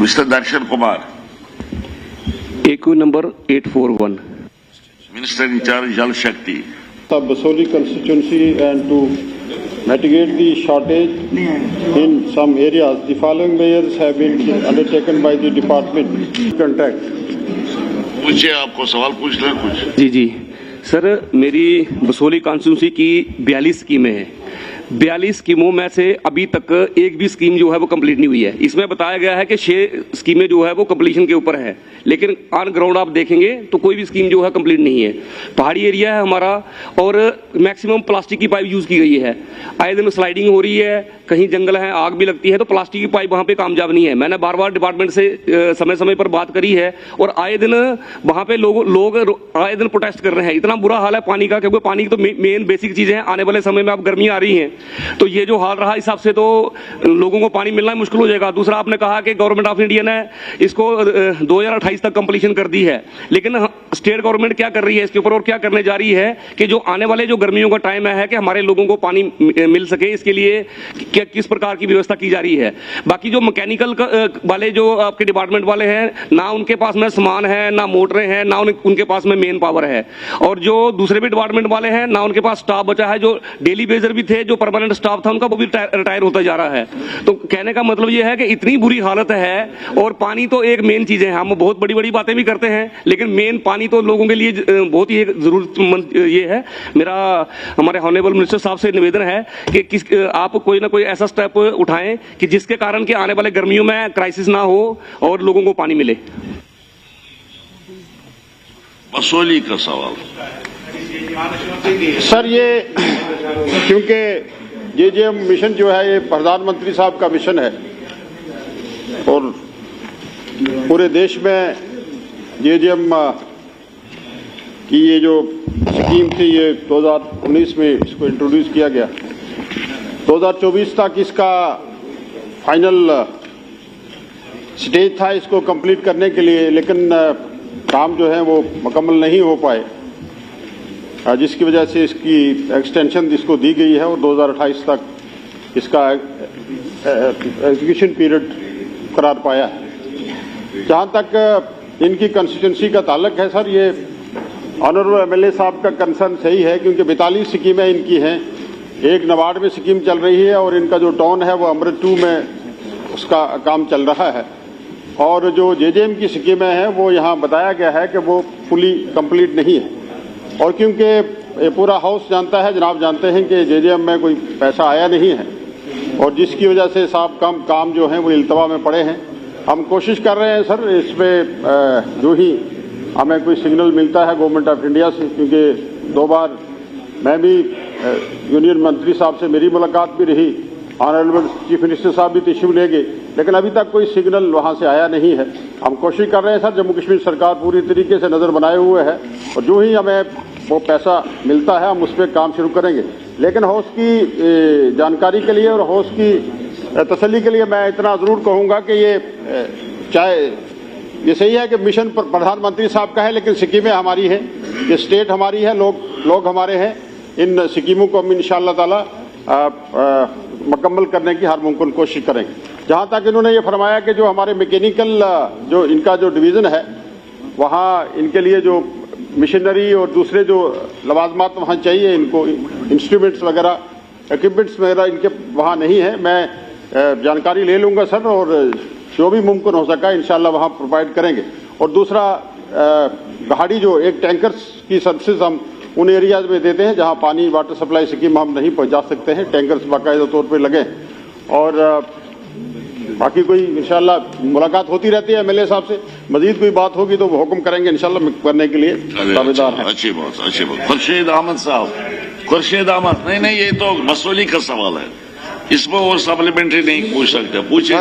Mr. Darshan Kumar, AQ number 841. Minister in charge Jal Shakti. The Basoli constituency, and to mitigate the shortage in some areas, the following measures have been undertaken by the department. Contact. पूछिए, आपको सवाल पूछ लें कुछ। जी sir, मेरी Basoli constituency की 42 स्कीमें हैं। 42 स्कीमों में से अभी तक एक भी स्कीम जो है वो कंप्लीट नहीं हुई है। इसमें बताया गया है कि 6 स्कीमें जो है वो कंप्लीशन के ऊपर है, लेकिन ऑन ग्राउंड आप देखेंगे तो कोई भी स्कीम जो है कंप्लीट नहीं है। पहाड़ी एरिया है हमारा और मैक्सिमम प्लास्टिक की पाइप यूज़ की गई है। आए दिन स्लाइडिंग हो रही है, कहीं जंगल है, आग भी लगती है, तो प्लास्टिक की पाइप वहाँ पे कामयाब नहीं है। मैंने बार बार डिपार्टमेंट से समय समय पर बात करी है और आए दिन वहाँ पे लोग आए दिन प्रोटेस्ट कर रहे हैं। इतना बुरा हाल है पानी का, क्योंकि पानी की तो मेन बेसिक चीज़ें हैं। आने वाले समय में अब गर्मी आ रही है, तो ये जो हाल रहा इस हिसाब से तो लोगों को पानी मिलना मुश्किल हो जाएगा। दूसरा, आपने कहा कि गवर्नमेंट ऑफ इंडिया ने इसको 2028 तक कंप्लीशन कर दी है, लेकिन स्टेट गवर्नमेंट क्या कर रही है इसके ऊपर और क्या करने जा रही है कि जो आने वाले जो गर्मियों का टाइम है कि हमारे लोगों को पानी मिल सके, इसके लिए किस प्रकार की व्यवस्था की जा रही है। बाकी जो मैकेनिकल वाले जो आपके डिपार्टमेंट वाले हैं, ना उनके पास में सामान है, ना मोटरें हैं, ना उनके पास में मेन पावर है, और जो दूसरे भी डिपार्टमेंट वाले हैं ना उनके पास स्टाफ बचा है। जो डेली बेजर भी थे, जो परमानेंट स्टाफ था उनका, वो भी रिटायर होता जा रहा है। तो कहने का मतलब ये है कि इतनी बुरी हालत है, और पानी तो एक मेन चीज है। हम बहुत बड़ी बड़ी बातें भी करते हैं, लेकिन मेन पानी तो लोगों के लिए बहुत ही जरूरतमंद ये है। मेरा हमारे ऑनरेबल मिनिस्टर साहब से निवेदन है कि आप कोई ना कोई ऐसा स्टेप उठाएं कि जिसके कारण कि आने वाले गर्मियों में क्राइसिस ना हो और लोगों को पानी मिले। बसोली का सवाल। सर, ये क्योंकि JJM मिशन जो है ये प्रधानमंत्री साहब का मिशन है और पूरे देश में JJM की ये जो स्कीम थी ये 2019 में इसको इंट्रोड्यूस किया गया। 2024 तक इसका फाइनल स्टेज था इसको कंप्लीट करने के लिए, लेकिन काम जो है वो मुकम्मल नहीं हो पाए, जिसकी वजह से इसकी एक्सटेंशन इसको दी गई है और 2028 तक इसका एग्जीक्यूशन पीरियड करार पाया है। जहाँ तक इनकी कंस्टिट्यूंसी का ताल्लुक है सर, ये ऑनरेबल MLA साहब का कंसर्न सही है, क्योंकि 42 स्कीमें इनकी हैं। एक नबार्ड में स्कीम चल रही है और इनका जो टाउन है वो अमृत 2 में उसका काम चल रहा है, और जो JJM की स्कीमें हैं वो यहाँ बताया गया है कि वो फुली कंप्लीट नहीं है। और क्योंकि ये पूरा हाउस जानता है, जनाब जानते हैं कि JJM में कोई पैसा आया नहीं है, और जिसकी वजह से साहब काम जो हैं वो इल्तवा में पड़े हैं। हम कोशिश कर रहे हैं सर, इसमें जो ही हमें कोई सिग्नल मिलता है गवर्नमेंट ऑफ इंडिया से, क्योंकि 2 बार मैं भी यूनियन मंत्री साहब से मेरी मुलाकात भी रही, ऑनरेबल चीफ मिनिस्टर साहब भी तशरीफ ले गए, लेकिन अभी तक कोई सिग्नल वहाँ से आया नहीं है। हम कोशिश कर रहे हैं सर, जम्मू कश्मीर सरकार पूरी तरीके से नज़र बनाए हुए है, और जो ही हमें वो पैसा मिलता है हम उस पर काम शुरू करेंगे। लेकिन हाउस की जानकारी के लिए और हाउस की तसल्ली के लिए मैं इतना ज़रूर कहूँगा कि ये चाहे ये सही है कि मिशन प्रधानमंत्री साहब का है, लेकिन स्कीमें हमारी है, ये स्टेट हमारी है, लोग हमारे हैं। इन स्कीमों को हम इंशाअल्लाह ताला मुकम्मल करने की हर मुमकिन कोशिश करेंगे। जहाँ तक इन्होंने ये फरमाया कि जो हमारे मैकेनिकल जो इनका जो डिवीज़न है, वहाँ इनके लिए जो मशीनरी और दूसरे जो लवाजमात वहाँ चाहिए, इनको इंस्ट्रूमेंट्स वगैरह, इक्विपमेंट्स वगैरह इनके वहाँ नहीं है। मैं जानकारी ले लूँगा सर, और जो भी मुमकिन हो सका इंशाअल्लाह वहाँ प्रोवाइड करेंगे। और दूसरा, गाड़ी जो एक टैंकर्स की सर्विसेज हम उन एरियाज में देते हैं जहाँ पानी वाटर सप्लाई स्कीम हम नहीं पहुँचा सकते हैं, टैंकर्स बाकायदा तौर पर लगे। और बाकी कोई इंशाअल्लाह मुलाकात होती रहती है MLA साहब से, मजीद कोई बात होगी तो वो हुक्म करेंगे इंशाअल्लाह करने के लिए दावेदार हैं। अच्छी बात। खुर्शीद अहमद साहब, खुर्शीद अहमद। नहीं, ये तो बसोली का सवाल है, इसमें और सप्लीमेंट्री नहीं पूछ सकते, पूछिए।